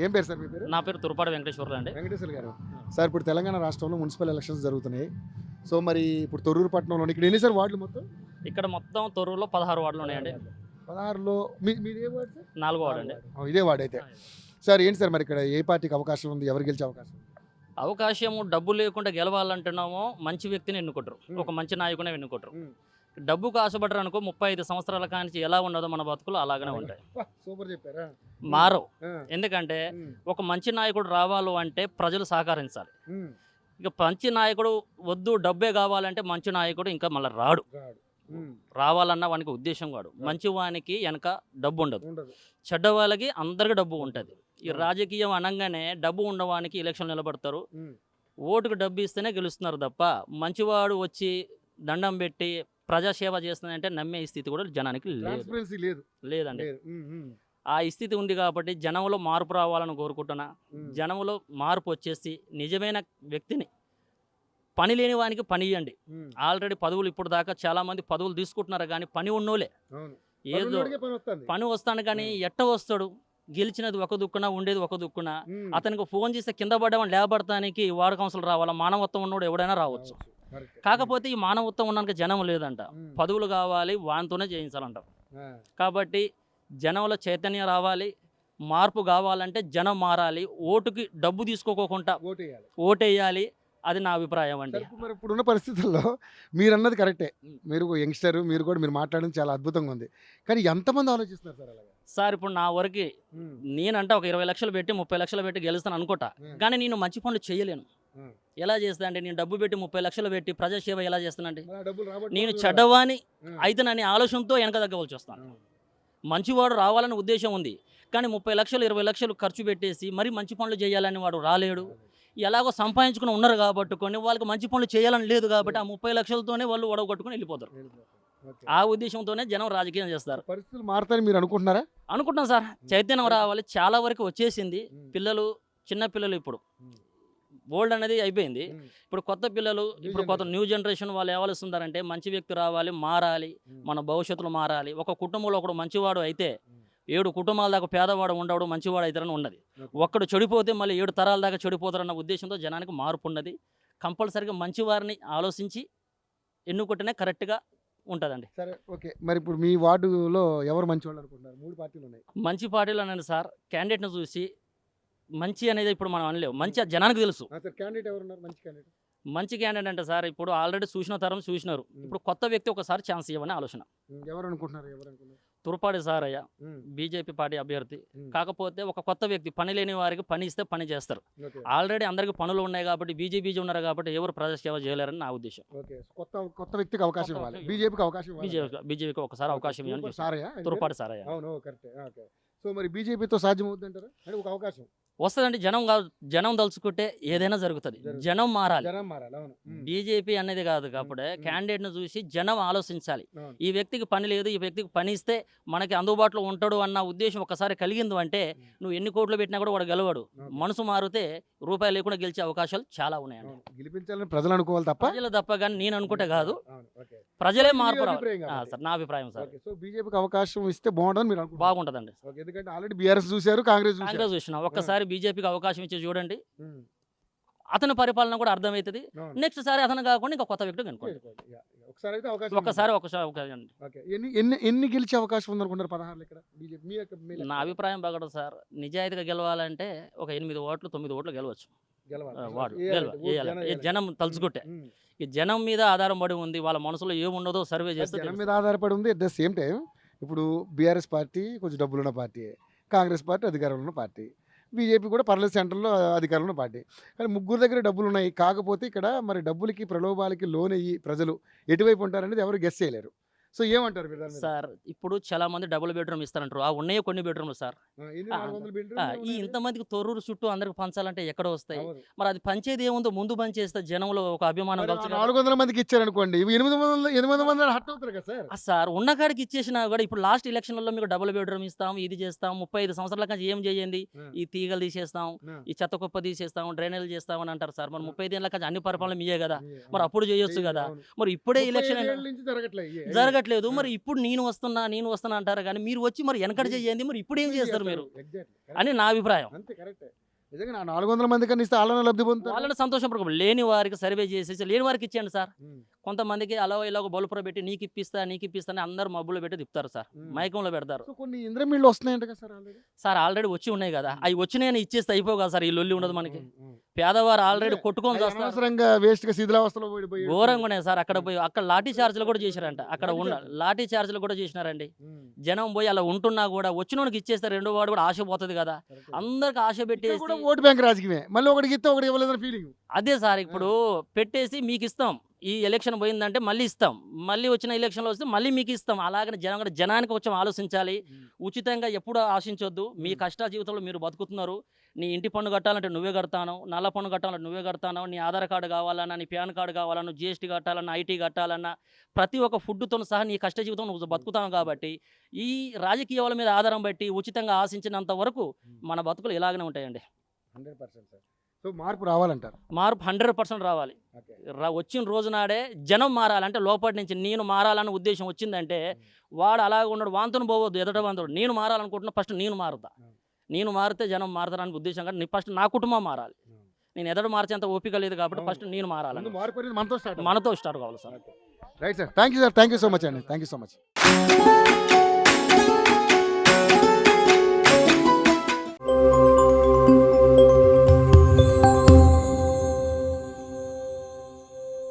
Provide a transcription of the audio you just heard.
ఏం పేరు సార్ మీ పేరు? నా పేరు తురపాటి వెంకటేశ్వర్లు అండి. వెంకటేశ్వర గారు. సార్ ఇప్పుడు తెలంగాణ రాష్ట్రంలో మున్సిపల్ ఎలక్షన్స్ జరుగుతున్నాయి. సో మరి ఇప్పుడు తొర్రూరు పట్టణంలో ఇక్కడ ఎన్ని సార్ వార్డులు మొత్తం? ఇక్కడ మొత్తం తొర్రూరులో 16 వార్డులు ఉన్నాయండి. 16లో మీది ఏ వార్డు సార్? 4వ వార్డు అండి. ఇదే వార్డు అయితే. సార్ ఏంటి సార్ మరి ఇక్కడ ఏ పార్టీకి అవకాశం ఉంది, ఎవరు గెలిచే అవకాశం ఉంది? అవకాశము డబ్బు లేకుండా గెలవాలంటున్నామో మంచి వ్యక్తిని ఎన్నుకుంటారు, ఒక మంచి నాయకునే ఎన్నుకుంటారు. డబ్బుకు ఆశపడ్డారు అనుకో 35 సంవత్సరాల కాంచి ఎలా ఉన్నదో మన బతుకులు అలాగనే ఉంటాయి, సూపర్ చెప్పారా? మారవు. ఎందుకంటే ఒక మంచి నాయకుడు రావాలి అంటే ప్రజలు సహకరించాలి. ఇక మంచి నాయకుడు వద్దు డబ్బే కావాలంటే మంచి నాయకుడు ఇంకా మళ్ళీ రాడు. రావాలన్న వానికి ఉద్దేశం కాడు. మంచి వానికి వెనక డబ్బు ఉండదు, చెడ్డ వాళ్ళకి అందరికి డబ్బు ఉంటుంది. ఈ రాజకీయం అనగానే డబ్బు ఉండవానికి ఎలక్షన్ నిలబడతారు, ఓటుకు డబ్బు ఇస్తేనే గెలుస్తున్నారు తప్ప మంచివాడు వచ్చి దండం పెట్టి ప్రజాసేవ చేస్తుందంటే నమ్మే స్థితి కూడా జనానికి లేదండి. ఆ స్థితి ఉంది కాబట్టి జనంలో మార్పు రావాలని కోరుకుంటున్నా. జనంలో మార్పు వచ్చేసి నిజమైన వ్యక్తిని, పని లేని వానికి పని ఇవ్వండి. ఆల్రెడీ పదవులు ఇప్పుడు దాకా చాలా మంది పదవులు తీసుకుంటున్నారు కానీ పని ఉన్నోలే. ఏదో పని వస్తాను కానీ ఎట్ట వస్తాడు? గెలిచినది ఒక దుక్కున, ఉండేది ఒక దుక్కున. అతనికి ఫోన్ చేస్తే కింద పడ్డవని లేబడటానికి వార్డు కౌన్సిల్ రావాలా? మానవత్వం ఉన్నోడు ఎవడైనా రావచ్చు. కాకపోతే ఈ మానవత్వం ఉన్నాక జనం లేదంట, పదవులు కావాలి వానితోనే చేయించాలంటారు. కాబట్టి జనంలో చైతన్యం రావాలి, మార్పు కావాలంటే జనం మారాలి. ఓటుకి డబ్బు తీసుకోకుండా ఓటేయాలి, అది నా అభిప్రాయం అండి. మరి ఇప్పుడున్న పరిస్థితుల్లో మీరు అన్నది కరెక్టే. మీరు యంగ్స్టర్, మీరు మాట్లాడడం చాలా అద్భుతంగా ఉంది. కానీ ఎంతమంది ఆలోచిస్తున్నారు సార్ అలాగా? సార్ ఇప్పుడు నా వరకు నేనంటే ఒక 20 లక్షలు పెట్టి 30 లక్షలు పెట్టి గెలుస్తాను అనుకుంటా, కానీ నేను మంచి పనులు చేయలేను. ఎలా చేస్తా అంటే నేను డబ్బు పెట్టి 30 లక్షలు పెట్టి ప్రజాసేవ ఎలా చేస్తానండి? నేను చెడ్డవాని అయితేనని ఆలోచనతో వెనక తగ్గవలసి వస్తాను. మంచివాడు రావాలని ఉద్దేశం ఉంది కానీ 30 లక్షలు 20 లక్షలు ఖర్చు పెట్టేసి మరి మంచి పనులు చేయాలని వాడు రాలేడు. ఎలాగో సంపాదించుకుని ఉన్నారు కాబట్టి కొన్ని వాళ్ళకి మంచి పనులు చేయాలని లేదు కాబట్టి ఆ 30 లక్షలతోనే వాళ్ళు ఒడగొట్టుకుని వెళ్ళిపోతారు. ఆ ఉద్దేశంతోనే జనం రాజకీయం చేస్తారు. పరిస్థితులు మారుతాయని మీరు అనుకుంటున్నారా? అనుకుంటున్నాం సార్, చైతన్యం రావాలి. చాలా వరకు వచ్చేసింది. పిల్లలు, చిన్న పిల్లలు ఇప్పుడు ఓల్డ్ అనేది అయిపోయింది. ఇప్పుడు కొత్త పిల్లలు, ఇప్పుడు కొత్త న్యూ జనరేషన్ వాళ్ళు ఏవలుస్తున్నారంటే మంచి వ్యక్తి రావాలి, మారాలి, మన భవిష్యత్తులో మారాలి. ఒక కుటుంబంలో ఒకడు మంచివాడు అయితే 7 కుటుంబాల దాకా పేదవాడు ఉండడు, మంచివాడు అవుతారని ఉన్నది. ఒక్కడు చెడిపోతే మళ్ళీ 7 తరాల దాకా చెడిపోతారన్న ఉద్దేశంతో జనానికి మార్పు ఉన్నది. కంపల్సరీగా మంచివారిని ఆలోచించి ఎన్నుకుంటేనే కరెక్ట్గా ఉంటుందండి. సరే, ఓకే. మరి ఇప్పుడు మీ వార్డులో ఎవరు మంచి వాళ్ళు అనుకుంటున్నారు? 3 పార్టీలు ఉన్నాయి. మంచి పార్టీలు అనేది సార్ క్యాండిడేట్ని చూసి మంచి అనేది ఇప్పుడు మనం అనలేవు. మంచి జనానికి తెలుసు. క్యాండిడేట్ ఎవరు ఉన్నారు మంచి క్యాండిడేట్? మంచి క్యాండిడేట్ అంటే సార్ ఇప్పుడు ఆల్రెడీ చూసిన తరం చూసినారు. ఇప్పుడు కొత్త వ్యక్తి ఒకసారి ఛాన్స్ ఇవ్వని ఆలోచన. ఎవరు అనుకుంటున్నారు? తురపాటి సారయ్య బీజేపీ పార్టీ అభ్యర్థి. కాకపోతే ఒక కొత్త వ్యక్తి, పని లేని వారికి పని ఇస్తే పని చేస్తారు. ఆల్రెడీ అందరికి పనులు ఉన్నాయి కాబట్టి బీజేపీ ఉన్నారు కాబట్టి ఎవరు ప్రజాసేవ చేయలేరని నా ఉద్దేశం. కొత్త వ్యక్తికి అవకాశం ఇవ్వాలి, బీజేపీకి ఒకసారి అవకాశం ఇవ్వాలి. తురపాటి సారయ్య. సో మరి బీజేపీతో సాధ్యం అవుతుందంటారా? అంటే ఒక అవకాశం వస్తుందండి. జనం తలుచుకుంటే ఏదైనా జరుగుతుంది. జనం మారాలి. బీజేపీ అనేది కాదు కాబట్టి క్యాండిడేట్ను చూసి జనం ఆలోచించాలి. ఈ వ్యక్తికి పని లేదు, ఈ వ్యక్తికి పని ఇస్తే మనకి అందుబాటులో ఉంటాడు అన్న ఉద్దేశం ఒకసారి కలిగింది అంటే నువ్వు ఎన్ని కోట్లు పెట్టినా కూడా వాడు గెలవాడు. మనసు మారితే రూపాయి లేకుండా గెలిచే అవకాశాలు చాలా ఉన్నాయండి. గెలిపించాలని ప్రజలు అనుకోవాలి తప్ప ప్రజలు తప్ప కానీ నేను అనుకుంటే కాదు, ప్రజలే మార్పు రావాలి సార్. నా అభిప్రాయం సార్. సో బీజేపీకి అవకాశం ఇస్తే బాగుంటుంది మీరు అనుకుంటున్నారు? బాగుంటుందండి. ఎందుకంటే ఆల్రెడీ బీఆర్ఎస్ చూశారు, కాంగ్రెస్ చూసినా. ఒక్కసారి బీజేపీకి అవకాశం ఇచ్చి చూడండి, అతని పరిపాలన కూడా అర్థమవుతుంది. నెక్స్ట్ సారి అతను కాకుండా ఇంకా కొత్త వ్యక్తి కనుక్కోండి. ఒక్కసారి ఎన్ని గెలిచే అవకాశం ఉందనుకుంటారు? 16 ఇక్కడ బీజేపీ. నా అభిప్రాయం బాగడదు సార్. నిజాయితీగా గెలవాలంటే ఒక 8 ఓట్లు 9 ఓట్లు గెలవచ్చు. జనం తలుచుకుంటే ఈ జనం మీద ఆధారం పడి ఉంది. వాళ్ళ మనసులో ఏమున్నదో సర్వే చేస్తే జనం మీద ఆధారపడి ఉంది. అట్ ద సేమ్ టైం ఇప్పుడు బీఆర్ఎస్ పార్టీ కొంచెం డబ్బులున్న పార్టీ, కాంగ్రెస్ పార్టీ అధికారంలో ఉన్న పార్టీ, బీజేపీ కూడా పర్లేదు సెంట్రల్లో అధికారంలో ఉన్న పార్టీ. కానీ ముగ్గురు దగ్గర డబ్బులు ఉన్నాయి. కాకపోతే ఇక్కడ మరి డబ్బులకి, ప్రలోభాలకి లోనయ్యి ప్రజలు ఎటువైపు ఉంటారనేది ఎవరు గెస్ చేయలేరు. సో ఏమంటారు సార్? ఇప్పుడు చాలా మంది డబుల్ బెడ్రూమ్ ఇస్తారంటారు. ఆ ఉన్నాయి కొన్ని బెడ్రూమ్లు సార్. ఈ ఇంతమందికి తొర్రూరు చుట్టూ అందరికి పంచాలంటే ఎక్కడ వస్తాయి? మరి అది పంచేది ఏముందో ముందు పంచేస్తే జనంలో ఒక అభిమానం. 400 మందికి ఇచ్చారనుకోండి, 800 హట్ అవుతారు కదా సార్. సార్ ఉన్న కాడికి ఇచ్చేసినా కూడా ఇప్పుడు లాస్ట్ ఎలక్షన్లలో మీకు డబుల్ బెడ్రూమ్ ఇస్తాం, ఇది చేస్తాం, 35 సంవత్సరాల కంటే ఏం చేయండి, ఈ తీగలు తీసేస్తాం, ఈ చెత్త కుప్ప తీసేస్తాం, డ్రైనేజీలు చేస్తాం అని అంటారు సార్. మరి 35 ఏళ్ళ కంటే అన్ని పరిపాలన మీయే కదా, మరి అప్పుడు చేయొచ్చు కదా. మరి ఇప్పుడే ఎలక్షన్ జరగట్లేదు. చేయట్లేదు, మరి ఇప్పుడు నేను వస్తున్నా అంటారు కానీ మీరు వచ్చి మరి వెనకడ చేయండి, మరి ఇప్పుడు ఏం చేస్తారు మీరు అని నా అభిప్రాయం. అంతే కరెక్టే. నిజంగా నా 400 మంది కన్నా ఇస్తే వాళ్ళని లబ్ధి పొందుతారు. వాళ్ళని సంతోషపడకూడదు, లేని వారికి సర్వే చేసేసి లేని వారికి ఇచ్చేయండి సార్. ఉమ్. కొంతమందికి అలా ఇలాగ బలుపుర పెట్టి నీకు ఇప్పిస్తా అని అందరు మబ్బులో పెట్టి తిప్పుతారు సార్, మైకంలో పెడతారు సో కొన్ని ఇంద్రమిళ్ళు వస్తున్నాయంట కదా సార్ ఆల్రెడీ. సార్. ఆల్రెడీ వచ్చి ఉన్నాయి కదా, అవి వచ్చినాయని ఇచ్చేస్తే అయిపోవు కదా సార్, ఈ లొల్లి ఉండదు మనకి. పేదవారు ఆల్రెడీ కొట్టుకొని చేస్తారు, అనవసరంగా వేస్ట్ గా శిథిలావస్థలో పోయి ఘోరంగా ఉన్నాయి సార్. అక్కడ లాఠీ చార్జీలు కూడా చేశారంట, అక్కడ ఉన్న లాఠీ చార్జీలు కూడా చేసినారండి. జనం పోయి అలా ఉంటున్నా కూడా వచ్చినోడికి ఇచ్చేస్తే రెండో వాడు కూడా ఆశ పోతుంది కదా, అందరికి ఆశ పెట్టేసి కూడా ఓటు బ్యాంక్ రాజకీయమే, మళ్ళీ ఒకటికి ఇస్తే ఒకటి ఇవ్వలేదని ఫీలింగ్. అదే సార్, ఇప్పుడు పెట్టేసి మీకు ఇస్తాం, ఈ ఎలక్షన్ పోయిందంటే మళ్ళీ ఇస్తాం, మళ్ళీ వచ్చిన ఎలక్షన్లో వస్తే మళ్ళీ మీకు ఇస్తాం. అలాగని జనానికి కొంచెం ఆలోచించాలి. ఉచితంగా ఎప్పుడు ఆశించొద్దు. మీ కష్ట జీవితంలో మీరు బతుకుతున్నారు. నీ ఇంటి పన్ను కట్టాలంటే నువ్వే కడతాను, నల్ల పన్ను కట్టాలంటే నువ్వే కడతాను, నీ ఆధార్ కార్డు కావాలన్నా, నీ పాన్ కార్డు కావాలన్నా, జీఎస్టీ కట్టాలన్నా, ఐటీ కట్టాలన్నా, ప్రతి ఒక్క ఫుడ్తో సహా నీ కష్ట జీవితం నువ్వు బతుకుతావు. కాబట్టి ఈ రాజకీయాల మీద ఆధారం బట్టి ఉచితంగా ఆశించినంత వరకు మన బతుకులు ఇలాగనే ఉంటాయండి. 100% సార్. సో మార్పు రావాలంటారు. మార్పు 100% రావాలి. వచ్చిన రోజు నాడే జనం మారాలంటే లోపటి నుంచి నేను మారాలన్న ఉద్దేశం వచ్చిందంటే వాడు అలాగ ఉన్నాడు, వాంతును పోవద్దు ఎదుట వాంతుడు. నేను మారాలనుకుంటున్నా, ఫస్ట్ నేను మారుతా. నేను మారితే జనం మారుతారని ఉద్దేశం కానీ ఫస్ట్ నా కుటుంబం మారాలి. నేను ఎదుట మార్చేంత ఓపిక లేదు కాబట్టి ఫస్ట్ నేను మారాలి. మనతో మనతో స్టార్ట్ కావాలి sir. Right sir, thank you sir, thank you so much అండి, థ్యాంక్ యూ సో మచ్.